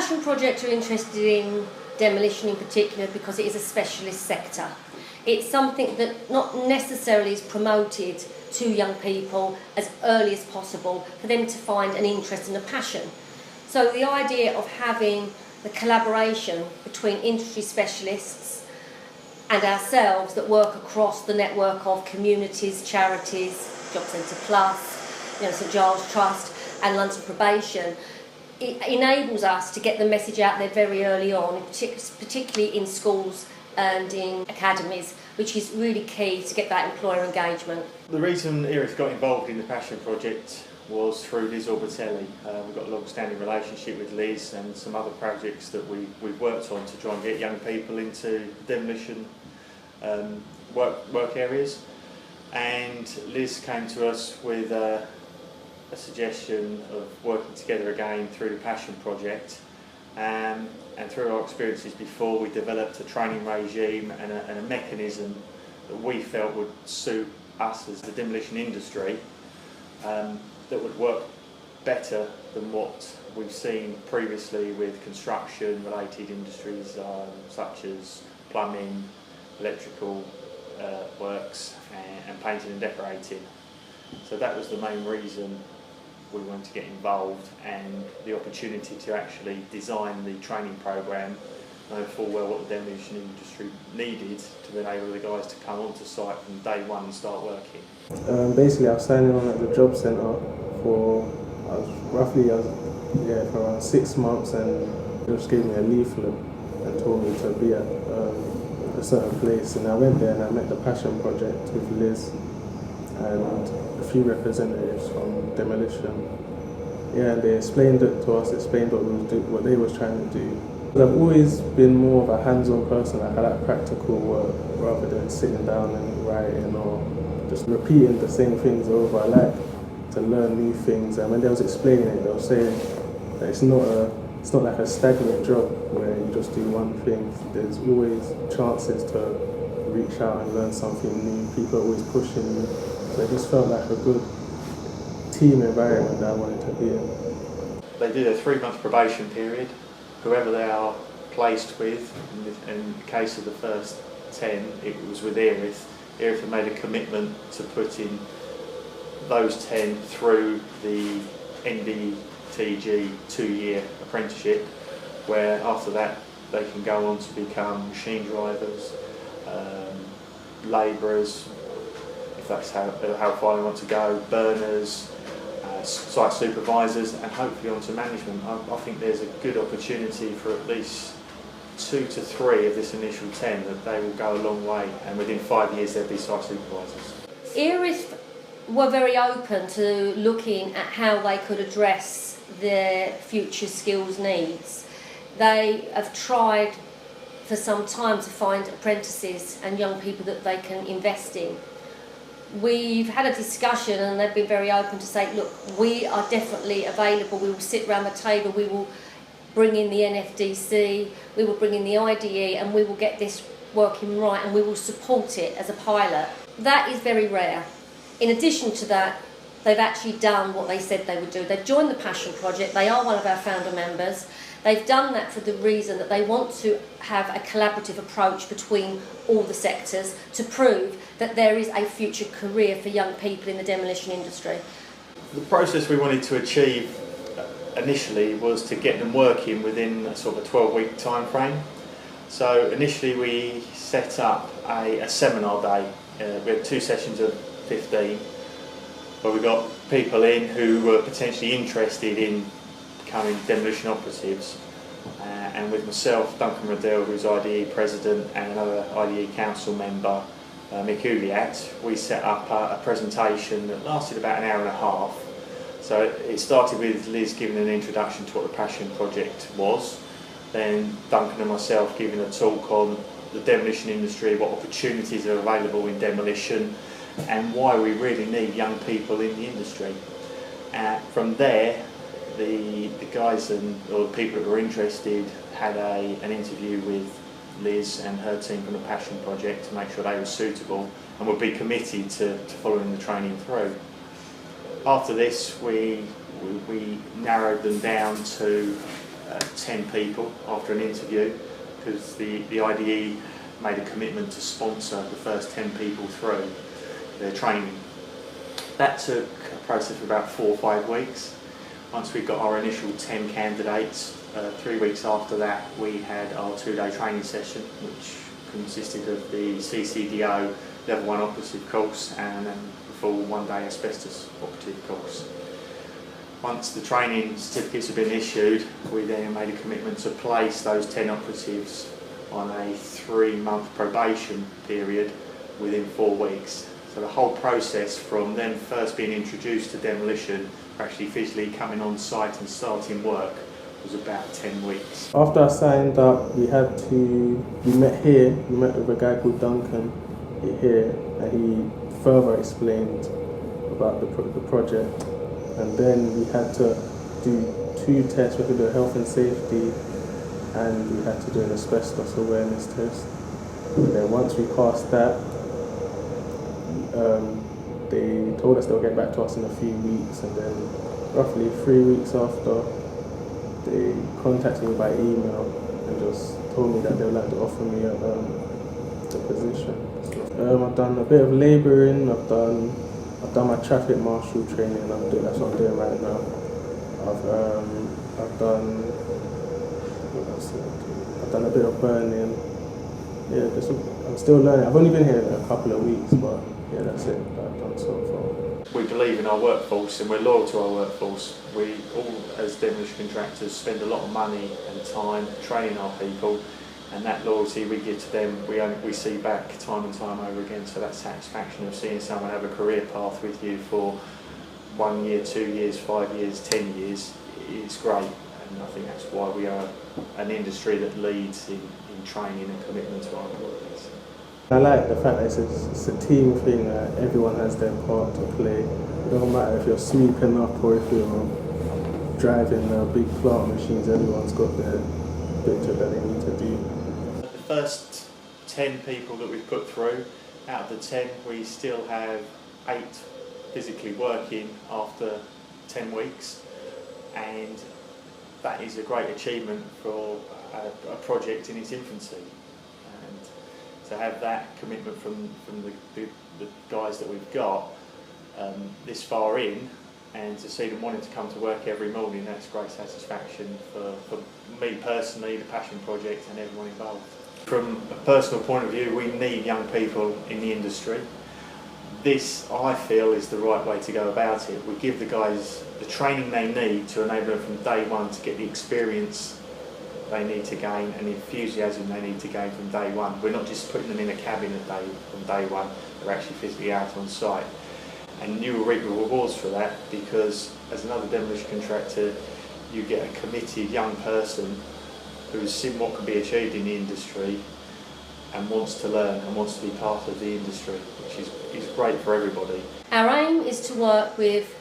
Passion Project are interested in demolition in particular because it is a specialist sector. It's something that not necessarily is promoted to young people as early as possible for them to find an interest and a passion. So the idea of having the collaboration between industry specialists and ourselves that work across the network of communities, charities, Job Centre Plus, St Giles Trust and London Probation, it enables us to get the message out there very early on, particularly in schools and in academies, which is really key to get that employer engagement. The reason Erith got involved in the Passion Project was through Liz Orbitelli. We've got a long-standing relationship with Liz and some other projects that we've worked on to try and get young people into demolition work areas. And Liz came to us with a suggestion of working together again through the Passion Project. And through our experiences before, we developed a training regime and a mechanism that we felt would suit us as the demolition industry, that would work better than what we've seen previously with construction related industries such as plumbing, electrical works and painting and decorating. So that was the main reason we wanted to get involved, and the opportunity to actually design the training programme, knowing full well what the demolition industry needed to enable the guys to come onto site from day one and start working. Basically I was signing on at the Job Centre for around 6 months, and they just gave me a leaflet and told me to be at a certain place, and I went there and I met the Passion Project with Liz and a few representatives from demolition. Yeah, and they explained it to us, explained what they was trying to do. I've always been more of a hands-on person. Like, I like practical work rather than sitting down and writing or just repeating the same things over. I like to learn new things, and when they was explaining it, they were saying that it's not like a stagnant job where you just do one thing. There's always chances to reach out and learn something new. People are always pushing you. So it just felt like a good team environment that I wanted to be in. They did a 3-month probation period. Whoever they are placed with, in the case of the first 10, it was with Erith. Erith had made a commitment to putting those 10 through the NDTG 2-year apprenticeship, where after that they can go on to become machine drivers, labourers, if that's how far they want to go, burners, site supervisors, and hopefully onto management. I think there's a good opportunity for at least 2 to 3 of this initial 10 that they will go a long way, and within 5 years they'll be site supervisors. Erith were very open to looking at how they could address their future skills needs. They have tried for some time to find apprentices and young people that they can invest in. We've had a discussion and they've been very open to say, look, we are definitely available, we will sit around the table, we will bring in the NFDC, we will bring in the IDE, and we will get this working right, and we will support it as a pilot. That is very rare. In addition to that, they've actually done what they said they would do. They've joined the Passion Project, they are one of our founder members. They've done that for the reason that they want to have a collaborative approach between all the sectors to prove that there is a future career for young people in the demolition industry. The process we wanted to achieve initially was to get them working within a sort of a 12-week time frame. So initially we set up a seminar day. We had 2 sessions of 15, where we got people in who were potentially interested in becoming demolition operatives, and with myself, Duncan Riddell, who's IDE President, and another IDE Council member, Mick Uliat, we set up a presentation that lasted about an hour and a half. So it started with Liz giving an introduction to what the Passion Project was, then Duncan and myself giving a talk on the demolition industry, what opportunities are available in demolition, and why we really need young people in the industry. From there, the guys or the people that were interested had an interview with Liz and her team from the Passion Project to make sure they were suitable and would be committed to following the training through. After this, we narrowed them down to 10 people after an interview, because the IDE made a commitment to sponsor the first 10 people through their training. That took a process of about 4 or 5 weeks. Once we got our initial 10 candidates, 3 weeks after that we had our 2-day training session, which consisted of the CCDO Level 1 operative course and then the full 1-day asbestos operative course. Once the training certificates had been issued, we then made a commitment to place those 10 operatives on a 3-month probation period within 4 weeks. So the whole process from them first being introduced to demolition, actually physically coming on site and starting work, was about 10 weeks. After I signed up, we met with a guy called Duncan here, and he further explained about the project. And then we had to do 2 tests. We had to do a health and safety, and we had to do an asbestos awareness test. And then once we passed that, they told us they'll get back to us in a few weeks, and then roughly 3 weeks after, they contacted me by email and just told me that they would like to offer me the position. I've done a bit of labouring, I've done my traffic marshal training, and that's what I'm doing right now. I've done, what else did I do? I've done a bit of burning. Yeah, I'm still learning. I've only been here a couple of weeks, but yeah, that's it that I've done so far. We believe in our workforce and we're loyal to our workforce. We all, as demolition contractors, spend a lot of money and time training our people, and that loyalty we give to them, we see back time and time over again. So that satisfaction of seeing someone have a career path with you for 1 year, 2 years, 5 years, 10 years, it's great. And I think that's why we are an industry that leads in training and commitment to our employees. I like the fact that it's a team thing, that everyone has their part to play. It doesn't matter if you're sweeping up or if you're driving big plant machines, everyone's got their bit that they need to do. The first 10 people that we've put through, out of the 10 we still have 8 physically working after 10 weeks, and that is a great achievement for a project in its infancy. And to have that commitment from the guys that we've got this far in, and to see them wanting to come to work every morning, that's great satisfaction for me personally, the Passion Project, and everyone involved. From a personal point of view, we need young people in the industry. This, I feel, is the right way to go about it. We give the guys the training they need to enable them from day one to get the experience they need to gain and the enthusiasm they need to gain from day one. We're not just putting them in a cabin from day one, they're actually physically out on site. And you will reap the rewards for that, because as another demolition contractor, you get a committed young person who's seen what can be achieved in the industry and wants to learn and wants to be part of the industry, which is great for everybody. Our aim is to work with,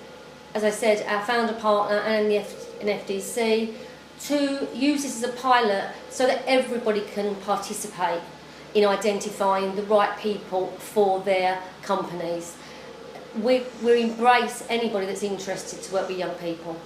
as I said, our founder partner and an FDC, to use this as a pilot so that everybody can participate in identifying the right people for their companies. We embrace anybody that's interested to work with young people.